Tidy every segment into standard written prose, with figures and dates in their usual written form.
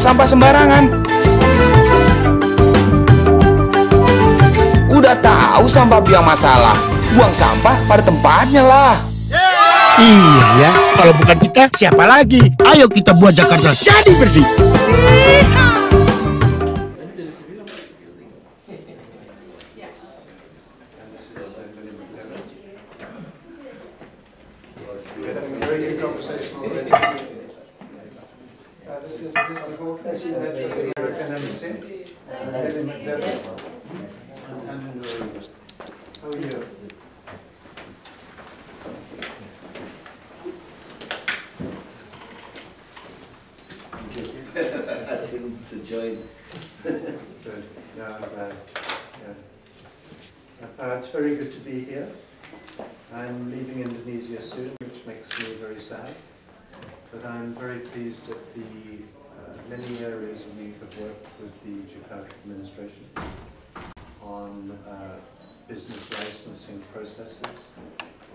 sampah sembarangan. Udah tahu sampah biang masalah, buang sampah pada tempatnya lah. Iya ya, kalau bukan kita, siapa lagi? Ayo kita buat Jakarta jadi bersih. Ask him to join. Good. No, I'm glad. Yeah. It's very good to be here. I'm leaving Indonesia soon, which makes me very sad. But I'm very pleased at the many areas we have worked with the Jakarta administration on business licensing processes,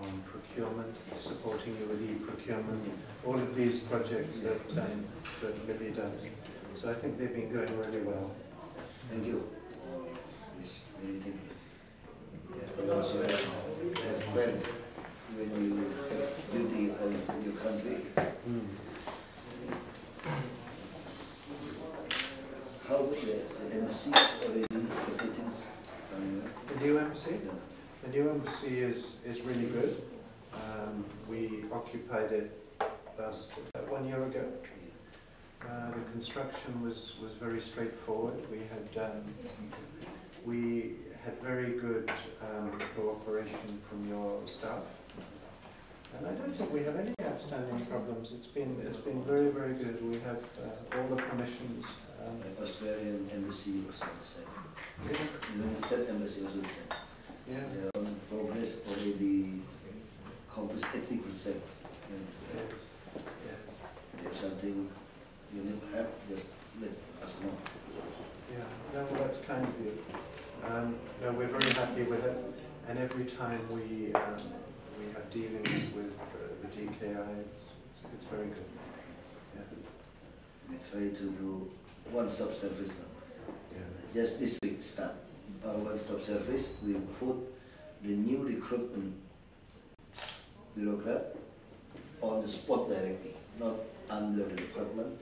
on procurement, supporting you with e-procurement, all of these projects that Lily does. So I think they've been going really well. Thank you. It's very thank you. You also have friends when you have duty on your country. How the embassy already everything's done well? The new embassy? Yeah. The new embassy is really good. We occupied it last 1 year ago. The construction was very straightforward. We had very good cooperation from your staff, and I don't think we have any outstanding problems. It's been very good. We have all the permissions. The Australian embassy was the same. Yes. The United States embassy was the same. Yeah. They are on progress already accomplished 80%. Yes. If something you need help, just let us know. Yeah, no, well, that's kind of you. No, we're very happy with it, and every time we have dealings with the DKI, it's very good. Yeah. We try to do one-stop service now. Yeah. Just this week start our one-stop service. We put the new recruitment bureaucrat on the spot directly, not under the department,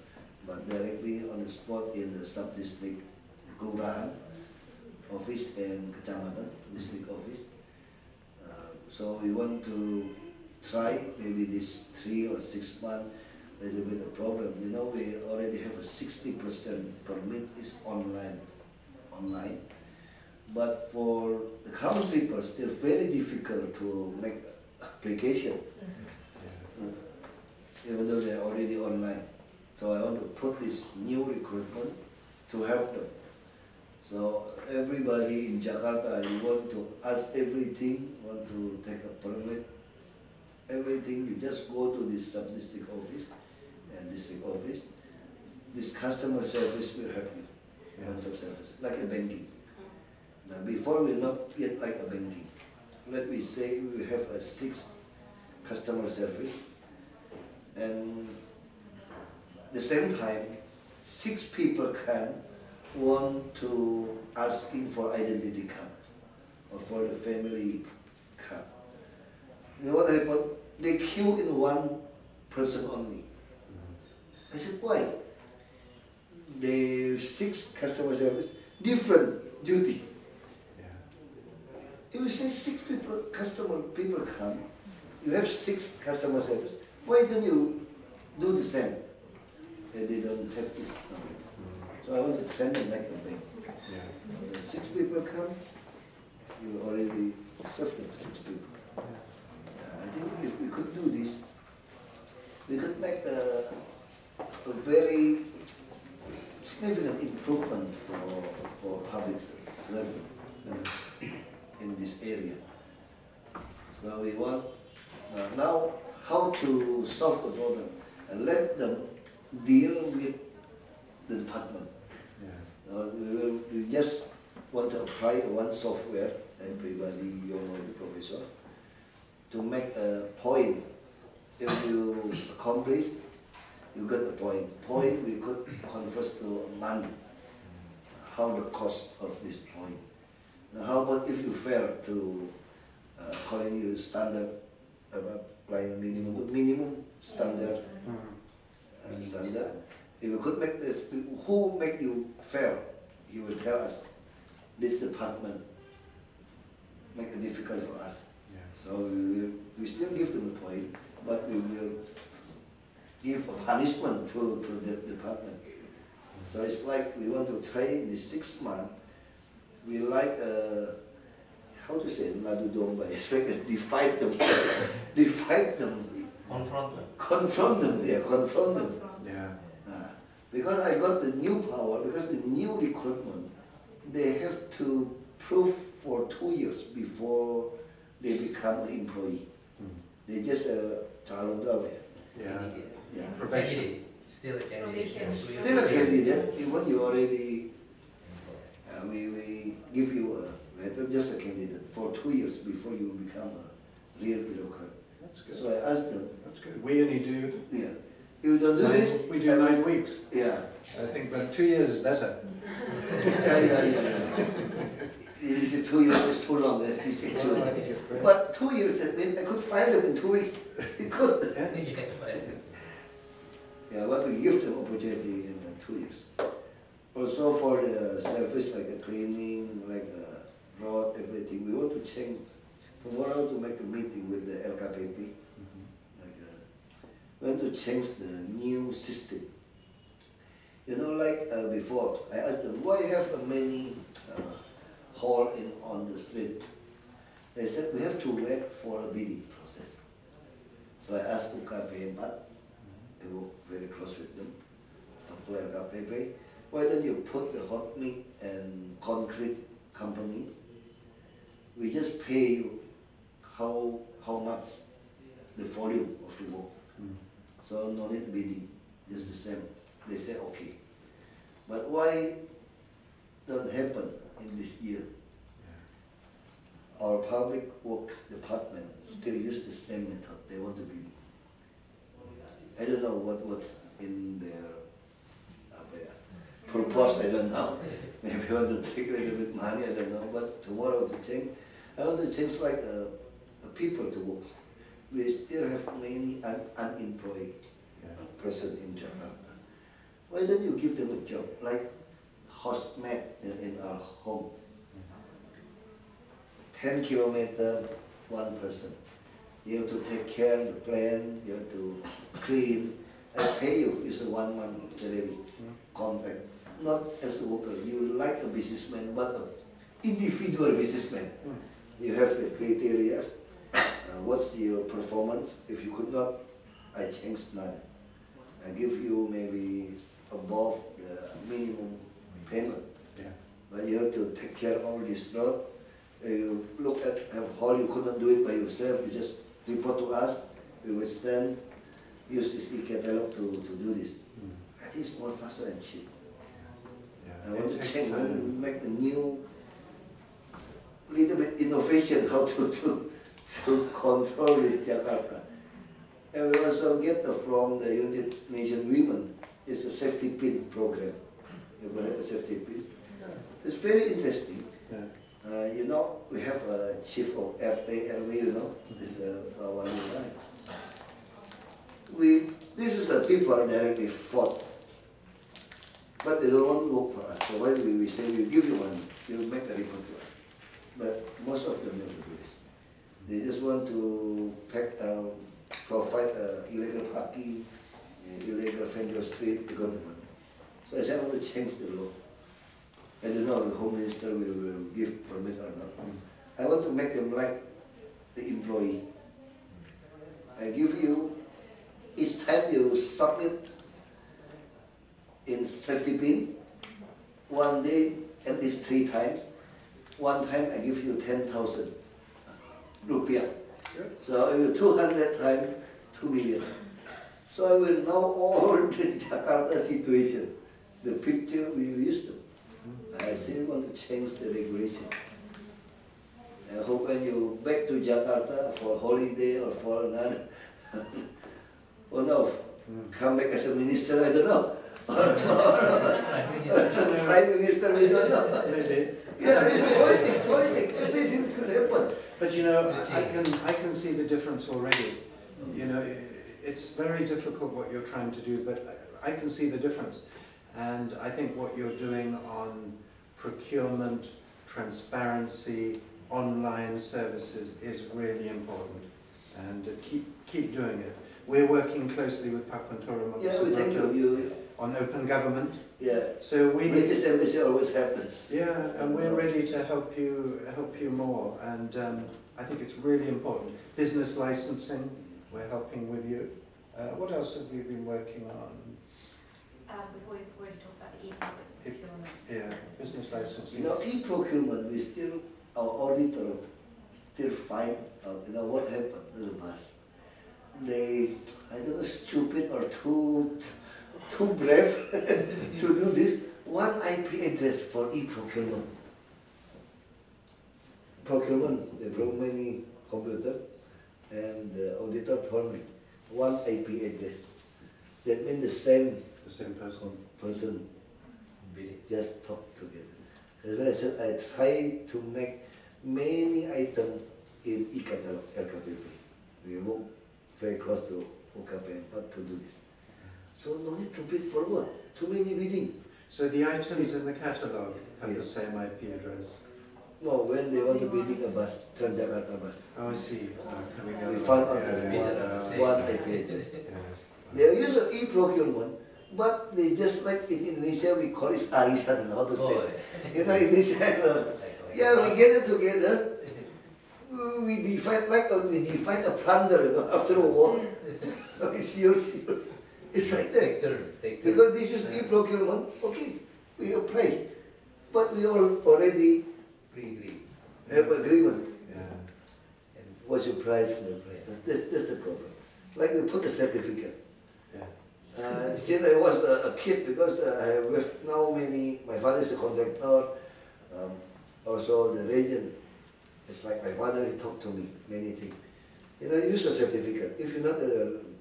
but directly on the spot in the sub-district Kelurahan office and Kecamatan district office. So we want to try maybe this 3 or 6 months, a little bit of problem. You know, we already have a 60% permit is online. But for the common people, still very difficult to make application, even though they're already online. So I want to put this new recruitment to help them. So everybody in Jakarta, you want to ask everything, want to take a permit, everything, you just go to this sub-district office and district office. This customer service will help you, one-stop service, like a banking. Now before we're not yet like a banking. Let me say we have a 6 customer service, and the same time 6 people come want to asking for identity card or for the family card. You know what happened? They queue in one person only. I said, why? The 6 customer service, different duty. If you say 6 people come, you have 6 customer service, why don't you do the same? And they don't have this knowledge. So I want to train them like a bank. Yeah. 6 people come, you already serve them 6 people. I think if we could do this, we could make a very significant improvement for public service in this area. So we want now how to solve the problem and let them deal with the department. We just want to apply one software, everybody, you know, the professor, to make a point. If you accomplish, You got the point. Point we could convert to money. How the cost of this point. Now how about if you fail to calling you standard, like minimum standard, standard. If you could make this, who make you fail? He will tell us. This department make it difficult for us. Yeah. So we still give them a point, but we will give a punishment to the department. So it's like we want to try in the 6 months. We like how to say Madu Domba. It's like divide them, divide them, confront them. Yeah, confront them. Yeah. Because I got the new power. Because the new recruitment, they have to prove for 2 years before they become an employee. They just calon doang. Yeah. Yeah. Probation. Still a candidate. Still a candidate, even you already, we give you a letter, just a candidate, for 2 years before you become a real bureaucrat. That's good. So I asked them. That's good. We only do. Yeah. You don't do this? We do 9 weeks. Yeah. I think, but 2 years is better. Yeah. It is 2 years is too long. That's it, actually. But 2 years, that means I could fire them in 2 weeks. It could. Yeah, but we give them opportunity in 2 years. Also for the service like a cleaning, like a road, everything. We want to change tomorrow to make a meeting with the LKPP. We want to change the new system. You know, like before, I asked them, why have many hole on the street? They said, we have to wait for a bidding process. So I asked UKP, I work very close with them, to LKPP, why don't you put the hot mix and concrete company? We just pay you how much the volume of the work. So no need bidding, just the same. They say okay. But why don't happen in this year? Our public work department still use the same method. They want to bid. I don't know what's in their purpose, I don't know. Maybe I want to take a little bit money, I don't know. But tomorrow to change, I want to change like people to work. We still have many unemployed person in Jakarta. Why don't you give them a job, like housemaid in our home? 10 kilometers, one person. You have to take care of the plant, you have to clean. I pay you, it's a 1 month salary contract. Not as a worker, you like a businessman, but an individual businessman. You have the criteria, what's your performance. If you could not, I change none. I give you maybe above the minimum payment. But you have to take care of all this road. You look at have hole, you couldn't do it by yourself, you just report to us, we will use this e-catalog to do this. That is more faster and cheap. I want to change, when you make a new, little bit innovation, how to control this Jakarta. And we also get from the United Nations Women, it's a safety pin program. You ever heard of safety pin? It's very interesting. You know, we have a chief of RT, you know, this one guy. This is the people directly fought, but they don't want to work for us. So when we say we give you money, you make a report to us. But most of them never do this. They just want to provide illegal parking, illegal vendor street, they got the money. So I said I want to change the law. I don't know if the Home Minister will give permit or not. I want to make them like the employee. I give you, each time you submit in safety pin, one day at least 3 times. One time I give you 10,000 rupiah. So I will 200 times 2 million. So I will know all the Jakarta situation, the picture we used to. I still want to change the regulation. I hope when you back to Jakarta for holiday or for another, oh no, come back as a minister, I don't know. Prime Minister, we don't know. Maybe. Yeah, it's politics, everything could happen. But you know, I can see the difference already. You know, it's very difficult what you're trying to do, but I can see the difference. And I think what you're doing on procurement, transparency, online services is really important. And keep doing it. We're working closely with Purnama Duta on open government. Yeah. So British embassy always happens. Yeah, and we're ready to help you more. And I think it's really important. Business licensing, we're helping with you. What else have we been working on? We've already talked about the e-procurement. Yeah, business licensing. You know, e-procurement, we still, our auditor still find out, you know, what happened to the bus. They, I don't know, stupid or too brave to do this. One IP address for e-procurement. Procurement, they brought many computers, and the auditor told me, one IP address. That means the same person just talk together. That's why I said I try to make many items in e-catalog LKPP. We work very close to UKPM, but to do this. So no need to bid for what? Too many bidding. So the items in the catalogue have the same IP address? No, when they want to bidding a bus, Transjakarta bus. Oh, I see. We found out one IP address. They use an e-procurement, but they just like in Indonesia, we call it arisan, how to say. You know, Indonesia, yeah, we get it together. We define a plunder, you know, after a war. It's yours. It's like that. Because this is e-procurement, okay, we apply. But we already have agreement. What's your price? That's the problem. Like we put a certificate. Since I was a kid, because I have with now many, my father is a contractor, also the region. It's like my father, he talked to me many things. You know, use a certificate. If you not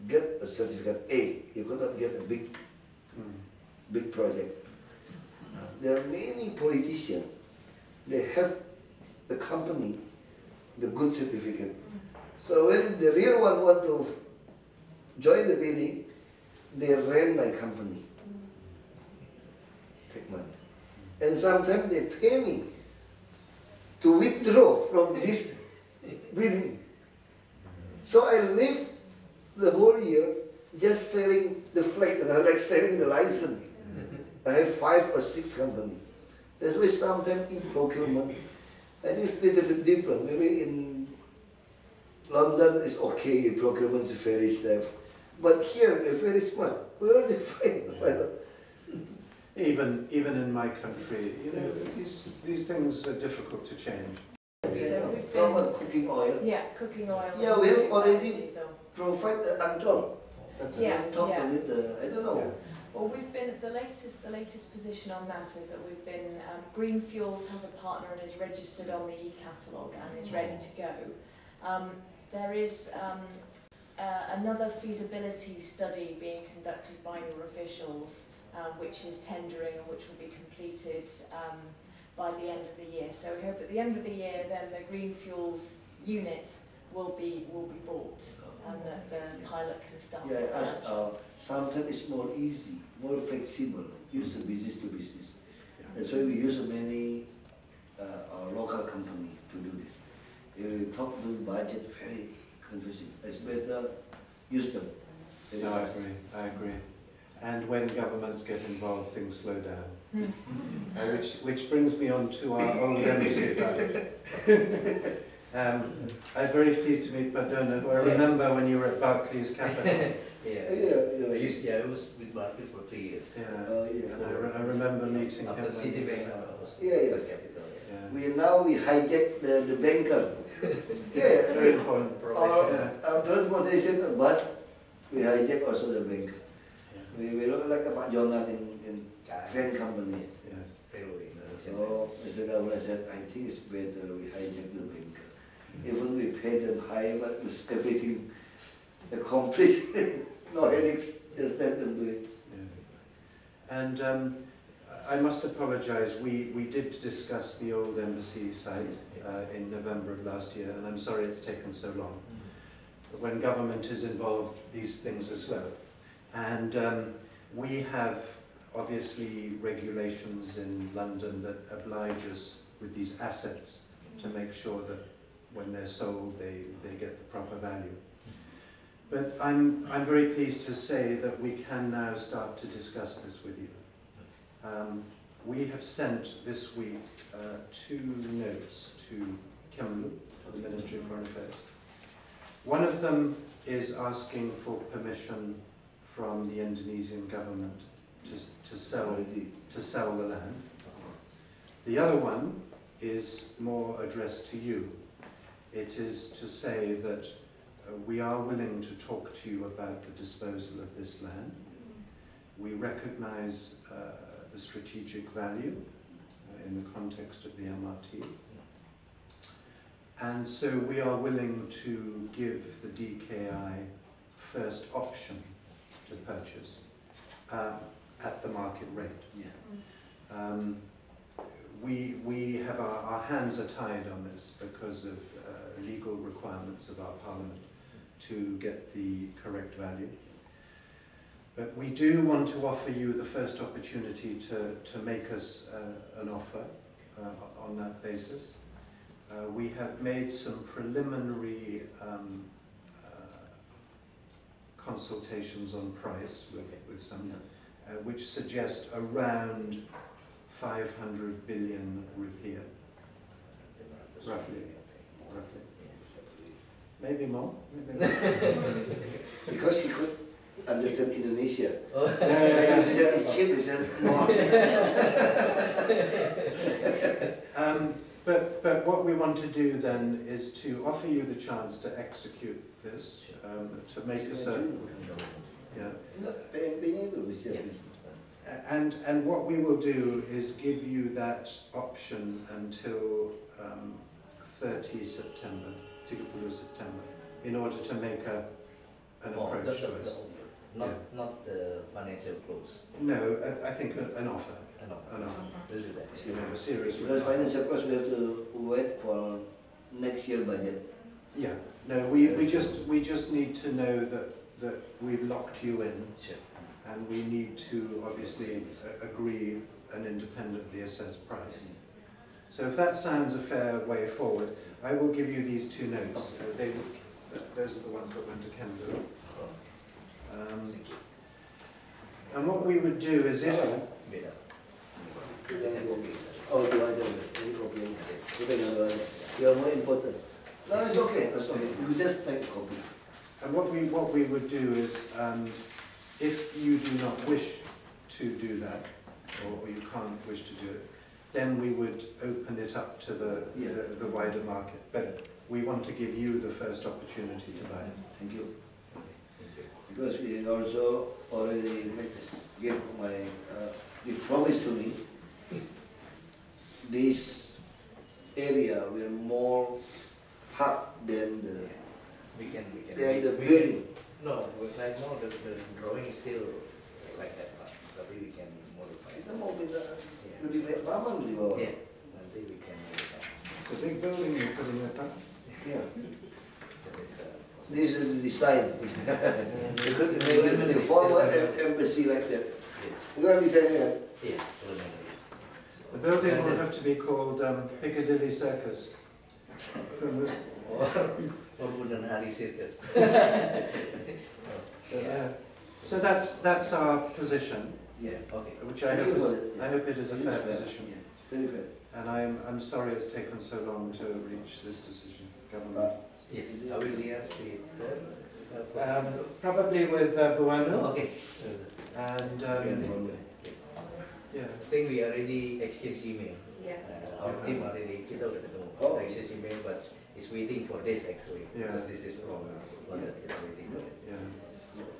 get a certificate A, you cannot get a big project. There are many politicians. They have the company, the good certificate. So when the real one want to join the bidding, they rent my company, take money. And sometimes they pay me to withdraw from this bidding. So I live the whole year just selling the flag, and I like selling the license. I have 5 or 6 companies. That's why sometimes in procurement, and it's a little bit different. Maybe in London it's okay, procurement is very safe. But here they're very smart. We already find out. Even in my country, you know, these things are difficult to change. So from a cooking oil. Yeah, cooking oil. Yeah, we have already provided the control. That's Talk with the, I don't know. Yeah. Well, we've been the latest position on that is that we've been Green Fuels has a partner and is registered on the e-catalogue and is ready to go. There is another feasibility study being conducted by your officials, which is tendering and which will be completed by the end of the year. So we hope at the end of the year, then the Green Fuels unit will be bought, and the pilot can start. Yeah, I asked, sometimes it's more easy, more flexible, use the business to business. That's why we use many our local company to do this. If you talk to budget, very confusing. It's better use them. No, I agree. And when governments get involved, things slow down. Which brings me on to our old embassy. I'm very pleased to meet Purnama, who I remember when you were at Barclays Capital. I was with Berakhir for 3 years. And I remember meeting After him. Citibank, I was First Capital. We hijack the banker. Very important profession. Our transportation bus, we hijack also the banker. We look like a Pak Jonan in train company. Railway. So Mr. Governor said, I think it's better we hijack the banker. Even we pay them high, but everything accomplished, no headaches. Just let them do it. Yeah. And I must apologise, we did discuss the old embassy site in November of last year, and I'm sorry it's taken so long. But when government is involved, these things are slow. And we have obviously regulations in London that oblige us with these assets to make sure that when they're sold, they get the proper value. But I'm very pleased to say that we can now start to discuss this with you. We have sent this week 2 notes to Kemlu, the Ministry of Foreign Affairs. One of them is asking for permission from the Indonesian government to sell the land. The other one is more addressed to you. It is to say that we are willing to talk to you about the disposal of this land. We recognize the strategic value in the context of the MRT. And so we are willing to give the DKI first option to purchase at the market rate. Yeah. We have our hands are tied on this because of legal requirements of our Parliament to get the correct value. But we do want to offer you the first opportunity to make us an offer on that basis. We have made some preliminary consultations on price with some, which suggest around 500 billion rupiah, roughly. Maybe more. Because he could understand Indonesia. Oh. When you said it's cheap, he said more. But what we want to do then is to offer you the chance to execute this, to make us a... And what we will do is give you that option until 30 September, 30 September, in order to make an approach to us. Not the financial close. No, I think an offer. An offer. You know, a serious. Because financial close, we have to wait for next year budget. Yeah. No, we just need to know that we've locked you in. Sure. And we need to obviously agree an independently assessed price. So if that sounds a fair way forward, I will give you these 2 notes. Those are the ones that went to Kendall. And what we would do is if... Oh, do I do it? You are more important. No, it's okay. It's okay. You just make a copy. And what we would do is, if you do not wish to do that, or you can't wish to do it, then we would open it up to the wider market. But we want to give you the first opportunity to buy it. Thank you. Because we also already gave promise to me, this area will more hard than the building. No, right now the drawing is still like that, but we can modify. Kita mau minta lebih baik lama di bawah. Yeah, nanti we can modify. It's a big building you're putting it up. Yeah. This is the design. They could imagine the former embassy like that. Bukan desainnya. Yeah. The building will have to be called Piccadilly Circus. Or Bundan Hari Circus. So that's our position. Yeah. Okay. Which I hope it is a fair position. Yeah. Very fair. And I'm sorry it's taken so long to reach this decision, Government. Yes, I will liaise with probably with Buanu. okay. And yeah. I think we already exchanged email. Yes. Our team already kita udah ketemu. Oh. Exchange email, but it's waiting for this actually because this is from London. Kita waiting for it. Yeah.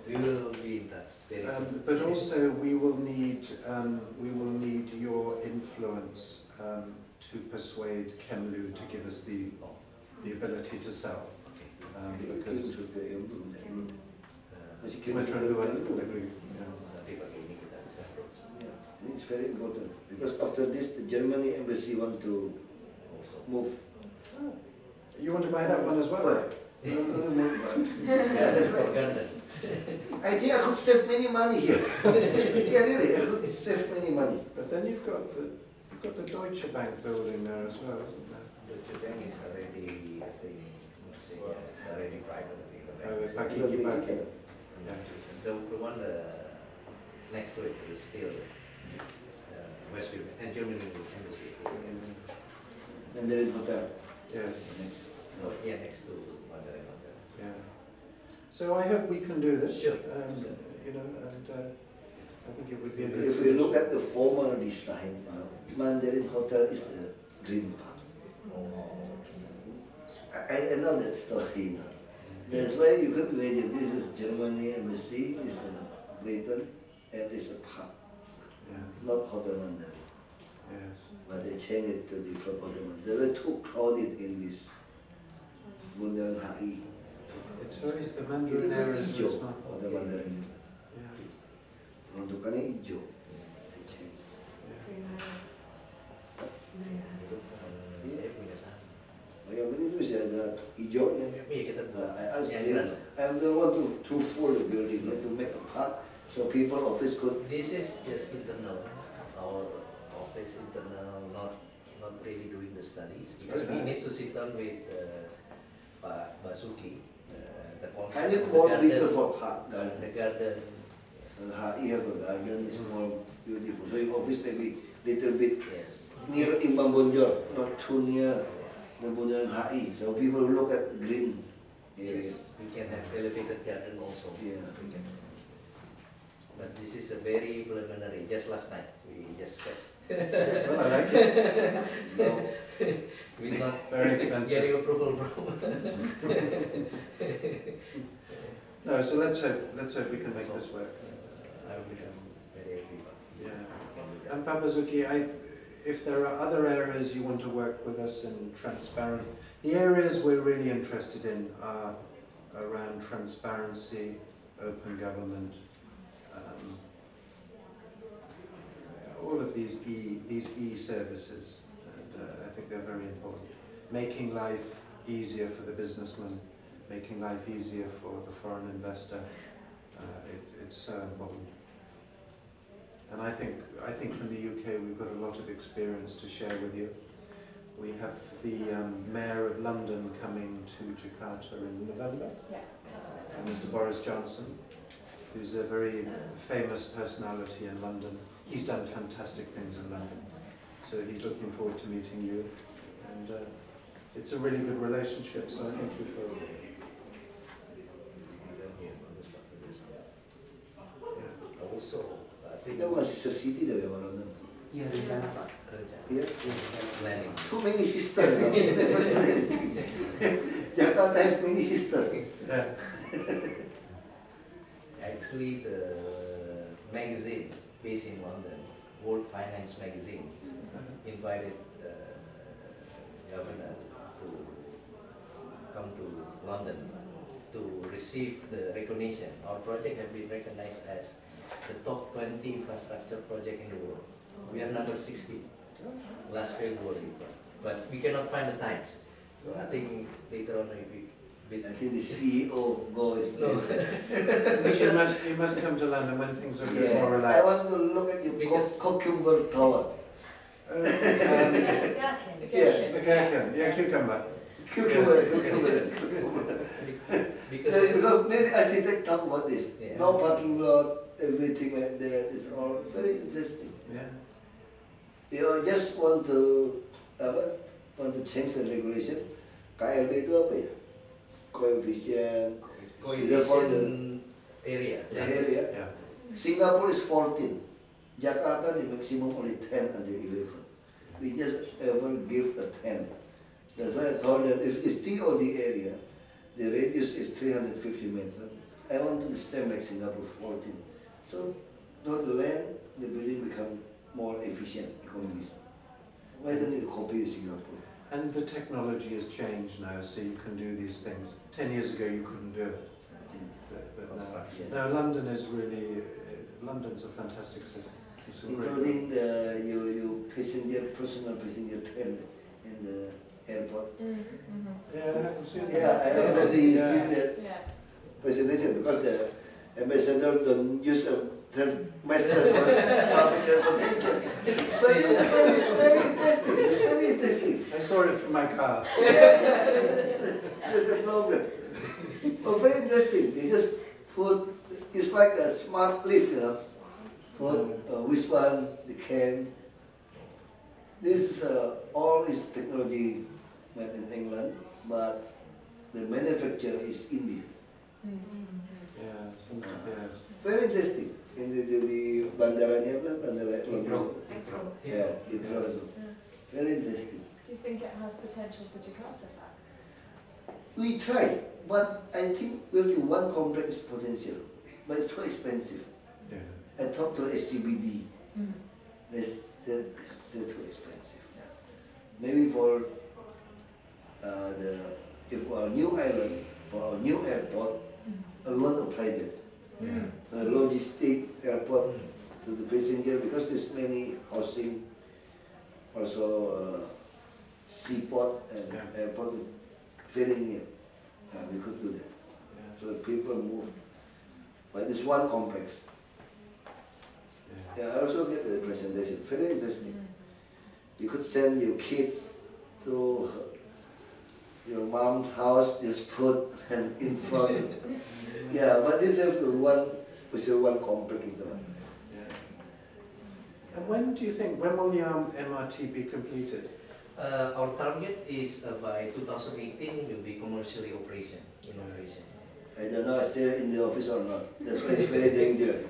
We will be in touch. Very soon. But also we will need your influence to persuade Kemlu to give us the ability to sell. Because Security Metro development. agree. Yeah. Yeah, it's very important because after this, the Germany embassy want to move. You want to buy that one as well? Well, no, yeah, that's right. I think I could save many money here. Yeah, really, I could save many money. But then you've got the Deutsche Bank building there as well, isn't there? Deutsche Bank is already, I think, it's already private. Baki. Yeah. The one next to it is still West and Germany embassy. Mandarin Hotel. Yes. Next. Oh, yeah, next to Mandarin Hotel. Yeah. So I hope we can do this. Sure. You know, and I think it would be a good. If we look at the former design, you know, Mandarin Hotel is a green park. I know that story, you know. That's why you could imagine this is Germany embassy, is a Britain, and it's a park, Yeah. not Hotel Mandarin. Yes. But they changed it to different Hotel Mandarin. They were too crowded in this Bundaran HI. It's very the Itu Mandarin area is hijau, smart. Hotel Mandarin. Yeah. Peruntukannya hijau. They changed. Dia punya saham. Yang penting itu masih ada hijaunya. Iya, kita I asked yang him, keren. I'm the one to full the building, to make a park, so people office could. This is just internal. Our office internal, not really doing the studies because we need to sit down with Pak Basuki. The concept And it of the more garden, bigger for park the garden. garden. So HI have a garden, it's more beautiful. So your office maybe little bit Yes. near Imbang Bonjol, not too near the Bundaran HI. So people look at the green area. Yes. We can have elevated garden also. Yeah. We can. But this is a very preliminary. Just last night we just sketched. Well, I like it. Now, We're not Very expensive. getting approval from. No, so let's hope we can make this work. I will become very happy. Yeah. And Basuki, if there are other areas you want to work with us in transparent, the areas we're really interested in are around transparency, open government, all of these e-services, and I think they're very important. Making life easier for the businessman, making life easier for the foreign investor, it's so important. And I think in the UK we've got a lot of experience to share with you. We have the Mayor of London coming to Jakarta in November, Yeah. Mr. Boris Johnson, who's a very famous personality in London. He's done fantastic things in London, so he's looking forward to meeting you, and it's a really good relationship, so I think you feel. Also, I think. kita bukan sister city dah memang London. Iya, rencana Pak, rencana. Yeah. Planning. Too many sisters, you know. Never do anything. Jakarta have many sisters. Yeah. Actually, the magazine based in London, World Finance Magazine, invited Governor to come to London to receive the recognition. Our project has been recognized as the top 20 infrastructure project in the world. We are number 60 last February, but we cannot find the times. So I think later on if we. I think the CEO goes. No. You must come to London when things are a bit Yeah. more I relaxed. want to look at your Because- cucumber tower. Yeah. The gherkin, yeah, cucumber. Cucumber. Because Because many architects talk about this. Yeah. No parking lot, everything like that. It's all very interesting. Yeah. You just want to change the regulation. KLD itu apa ya? Coefficient. For the area. area. Yeah. Singapore is 14. Jakarta the maximum only 10 until 11. We just ever give a 10. That's why I told them if it's TOD area, the radius is 350 meters. I want to the same like Singapore 14. So not the land, the building become more efficient economies. Why don't you copy Singapore? And the technology has changed now, so you can do these things. 10 years ago you couldn't do it. The but construction. no, London is really, London's a fantastic city. It's a great Including the you passenger, personal passenger train in the airport. Yeah, I haven't seen that. Yeah, I already seen that Yeah. presentation because the ambassador don't use a mass public transportation. But it's very interesting. Very interesting. I saw it from my car. That's the problem. But very interesting. They just put, it's like a smart lift, you know. Put which one, the cam. This is all is technology made in England, but the manufacturer is India. Yeah, yes. Very interesting. In the bandaranya, bandara London. Yeah, Heathrow. Very interesting. Do you think it has potential for Jakarta? We try, but I think we have to one complex potential, but it's too expensive. Yeah. I talked to SGBD. They said it's still too expensive. Maybe for if our new island, for our new airport, we want to apply that. The logistic airport to the passenger, because there's many housing, also seaport and airport very near. We could do that. So people move. But it's one complex. Yeah, I also get the presentation. Very interesting. You could send your kids to your mom's house, just put them in front. Yeah, but this have to one complex in the one. And when do you think, when will the MRT be completed? Our target is by 2018 will be commercially in operation. I don't know if they're in the office or not. That's why it's very dangerous.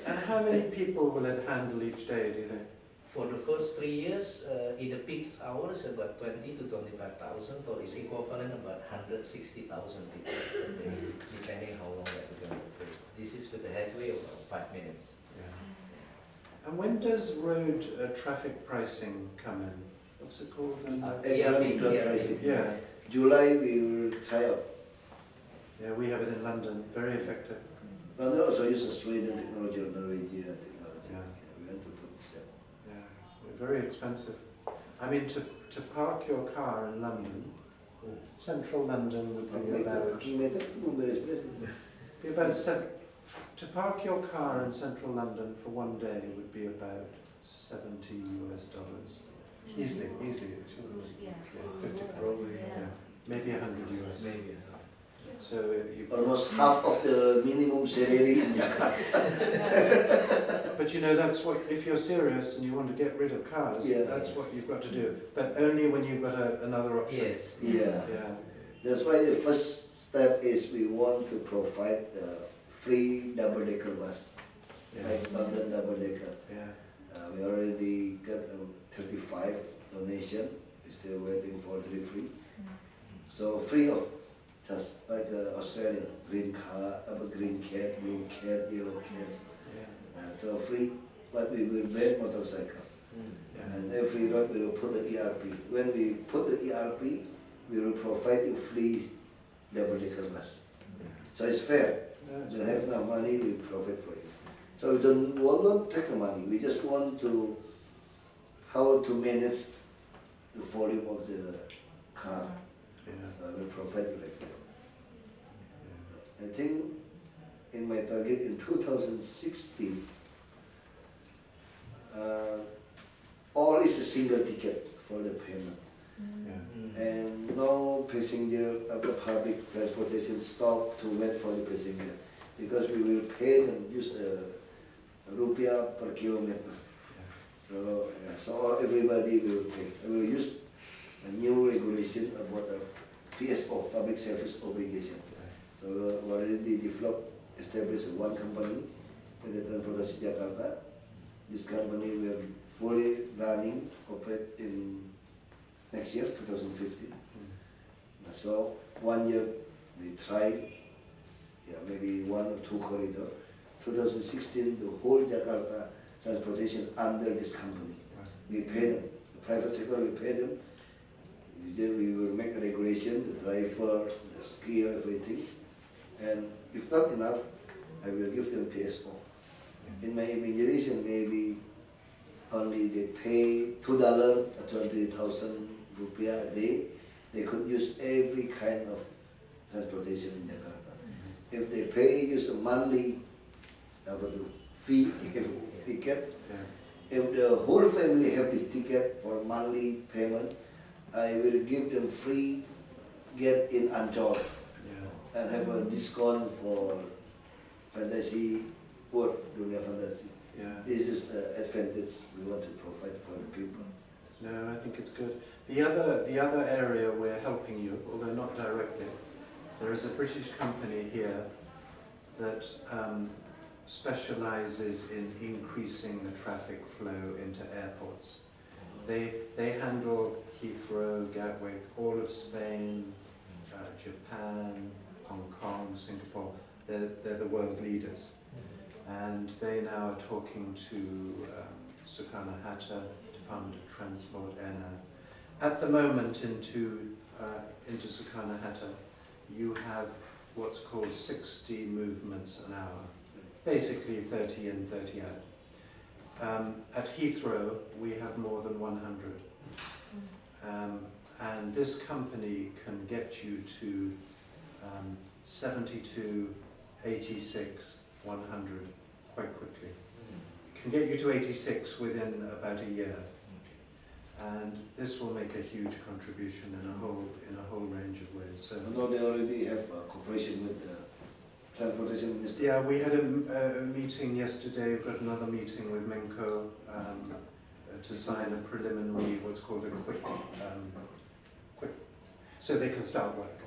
And how many people will it handle each day, do you think? For the first 3 years, in the peak hours, about 20 to 25,000, or is equivalent about 160,000 people per day, depending how long that we're going to operate. This is with a headway of about 5 minutes. Yeah. And when does road traffic pricing come in? What's it called? Economic pricing. Yeah. July we will try out. Yeah, we have it in London. Very effective. London also uses Sweden technology or Norwegian technology. Yeah. We want to put this up. Yeah, they're very expensive. I mean, to park your car in London, central London would be about to park your car in central London for one day would be about $70 US. Easily, Yeah. 50 Probably. yeah. Maybe 100 US. Maybe. So you Almost half of the minimum salary in Jakarta. But you know, that's what, if you're serious and you want to get rid of cars, that's what you've got to do. But only when you've got another option. Yes. Yeah. Yeah. That's why the first step is we want to provide free double-decker bus, like London double-decker. Yeah. We already got 35 donation. We're still waiting for delivery. So free of just like Australian green car, green cat, blue cat, yellow cat. So free, but we will ban motorcycle. And every road we will put the ERP. When we put the ERP, we will provide you free double-decker bus. So it's fair. You have enough money, we provide for you. So we don't want to take the money. We just want to how to manage the volume of the car. So I will provide you like that. I think in my target in 2016, all is a single ticket for the payment. And no passenger of the public transportation stop to wait for the passenger, because we will pay them use rupiah per kilometer. So so everybody will pay. We will use a new regulation about the PSO, public service obligation. So we already developed, established one company, the Transportasi Jakarta. This company will fully running, operate in next year, 2015. So 1 year we try, maybe 1 or 2 corridor. 2016, the whole Jakarta transportation under this company. We pay them, the private sector we pay them. We will make a regulation, the driver, the skill, everything. And if not enough, I will give them PSO. In my imagination, maybe only they pay $2 or 20,000 rupiah a day. They could use every kind of transportation in Jakarta. If they pay, use a monthly fee, ticket. If the whole family have this ticket for monthly payment, I will give them free get in Ancol and have a discount for fantasy or dunia fantasy. This is the advantage we want to provide for the people. No, I think it's good. The other area we're helping you, although not directly, there is a British company here that specializes in increasing the traffic flow into airports. They handle Heathrow, Gatwick, all of Spain, Japan, Hong Kong, Singapore. They're the world leaders. And they now are talking to Soekarno-Hatta, Department of Transport, and at the moment into Soekarno-Hatta, you have what's called 60 movements an hour, basically 30 in, 30 out. At Heathrow, we have more than 100. And this company can get you to 72, 86, 100 quite quickly. Can get you to 86 within about a year. And this will make a huge contribution in a whole range of ways. So, no, they already have a cooperation with the Transportation Ministry. Yeah, we had a meeting yesterday. We've got another meeting with Menko to sign a preliminary, what's called a quick, so they can start work.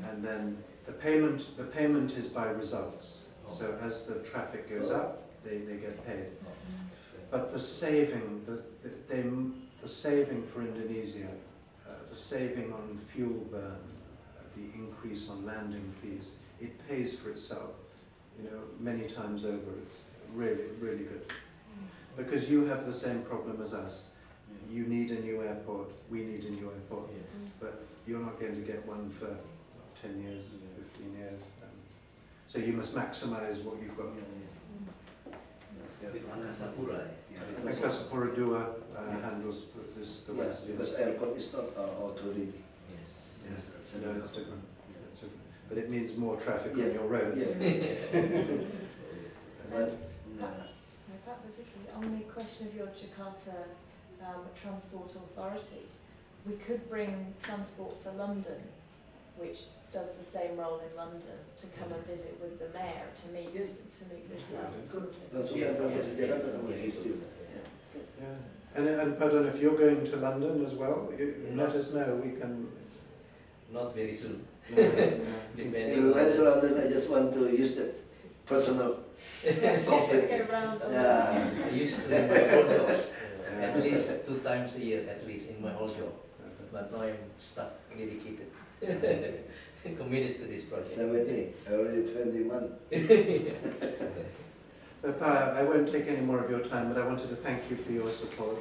And then the payment is by results. So as the traffic goes up, they get paid. But the saving, the saving for Indonesia, the saving on fuel burn, the increase on landing fees, it pays for itself, many times over. It's really, really good. Because you have the same problem as us. You need a new airport, we need a new airport, but you're not going to get one for 10 years, 15 years. So you must maximize what you've got. Angkasa Pura II handles the rest. Because airport is not our authority. Yes. No, it's different. But it means more traffic on your roads. Basuki, on the question of your Jakarta Transport Authority, we could bring Transport for London, which does the same role in London, to come and visit with the mayor to meet And pardon, if you're going to London as well, let us know. We can. Not very soon. If you went to London, I just want to use the personal cockpit. I used to in my whole job, at least 2 times a year, at least in my whole job. But now I'm stuck, dedicated, committed to this project. 70, already 21. But I won't take any more of your time, but I wanted to thank you for your support.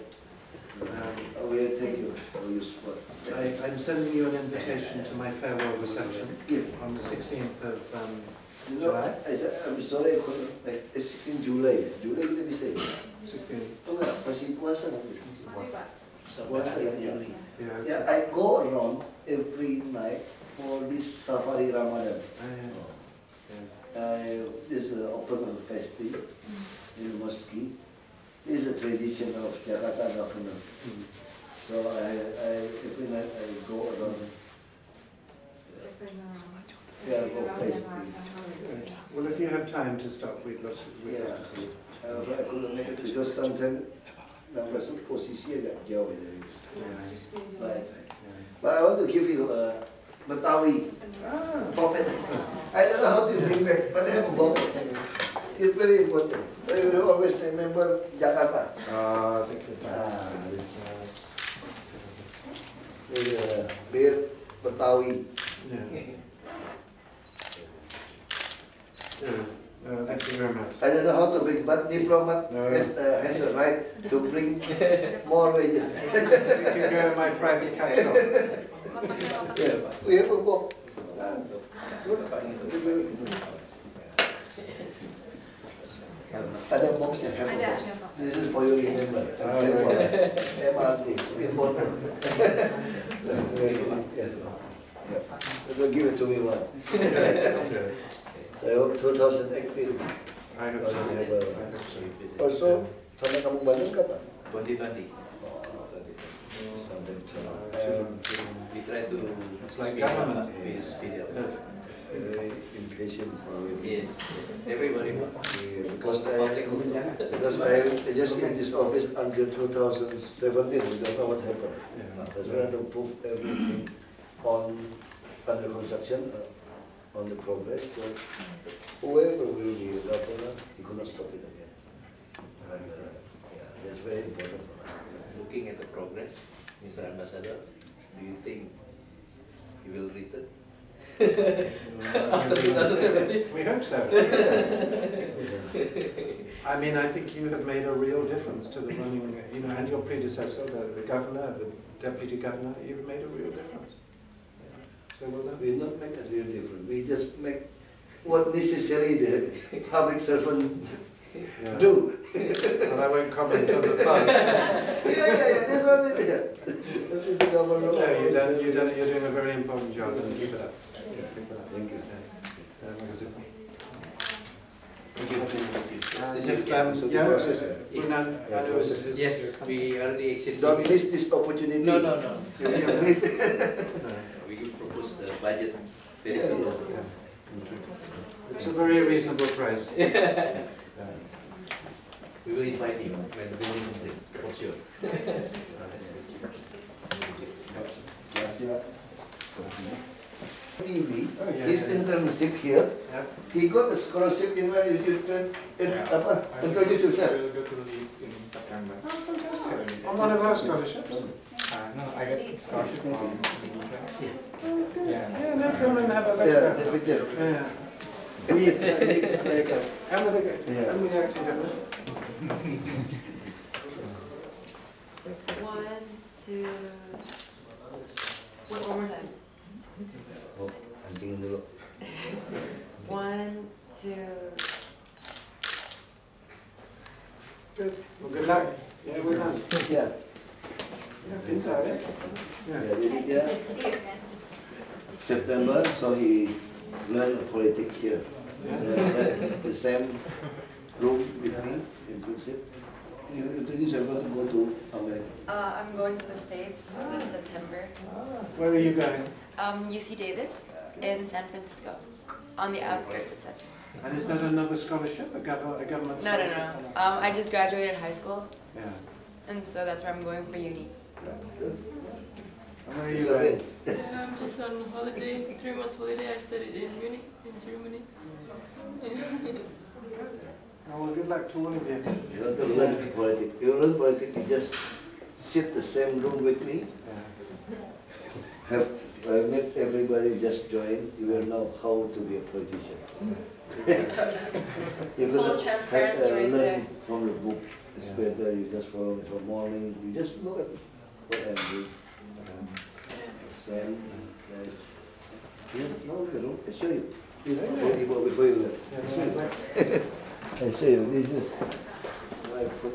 Thank you for your support. I'm sending you an invitation to my farewell reception on the 16th of July. I'm sorry I couldn't, it's 16 July. July kita bisa ya? 16th. Oh enggak, masih puasa nanti? Puasa ya? Yeah. I go around every night for this Safari Ramadan. This is open of festival in mosque. This is a tradition of Jakarta governor. So every night I go around. Go festival. Well, if you have time to stop, we'd love to see it. I couldn't make it because sometimes posisi agak jauh dari. But I want to give you a Betawi puppet. I don't know how to bring back, but I have a puppet. It's very important. So you will always remember Jakarta. Thank you. This is a real Betawi. Thank you very much. I don't know how to bring, but diplomat has a right to bring more wages. You can go to my private cat shop. We have a book. Ada box ya, have a box. This is for you remember. Okay, for MRT, important. So give it to me one. So I hope 2018. I hope Also so. have a. Also, sampai kamu Bandung kapan? 2020. Sampai We try to It's like speed up, government. speed up. Yes. very impatient for it. Yes, everybody wants. Yeah, because I just in this office until 2017, we don't know what happened. That's why I have to prove everything on under construction, on the progress. So whoever will be governor, he could not stop it again. And, yeah, that's very important for us. Looking at the progress, Mr. Ambassador, do you think he will return? After 2017? We hope so. I mean, I think you have made a real difference to the running, you know, and your predecessor, the governor, the deputy governor, you've made a real difference. So well done. We not make a real difference. We just make what necessary the public servant do. Well, I won't comment on the past. Yeah, that's what we did. That is the governor. No, you're doing a very important job, and keep it up. Keep it up. Thank you. Makasih. Thank you. So the process, Yes, we already exchanged. don't miss this opportunity. No. You will miss. We will propose the budget very Yeah, soon. yeah. It's a very reasonable price. We will invite him when the building is complete, for sure. TV, Oh, yeah, his yeah. internship here. Yeah. He got a scholarship in where you introduce yourself. I will go to Leeds in September. Oh, fantastic. On one of our scholarships? No, I got scholarship from the Yeah, no, come and have a look. Yeah, the picture. Yeah. Leeds is very good. And with the, Yeah. and with the acting governor. One, two. Wait, one more time. Oh, antingin dulu. One, two. Good. Well, good luck. Yeah, we're done. Yeah, Yeah, pintar, eh? yeah, jadi dia September, so he learned politics here. So I had the same room with me, internship. You introduce, I'm going to go to America. I'm going to the States this September. Where are you going? UC Davis in San Francisco, on the outskirts of San Francisco. And is that another scholarship, a government No. scholarship? I just graduated high school, Yeah. and so that's where I'm going for uni. Good. And where are you going? I'm just on holiday, 3 months holiday. I studied in Munich, in Germany. Oh, well, good luck to all of you. You want to learn politics. You learn politics, you just sit the same room with me. Have met everybody, just join. You will know how to be a politician. You Full could transparency right learn there. from the book. It's better. You just follow me from morning. You just look at what I'm doing. Same, nice. Yeah, no, I show you. Before you learn. I show you. This is. I put.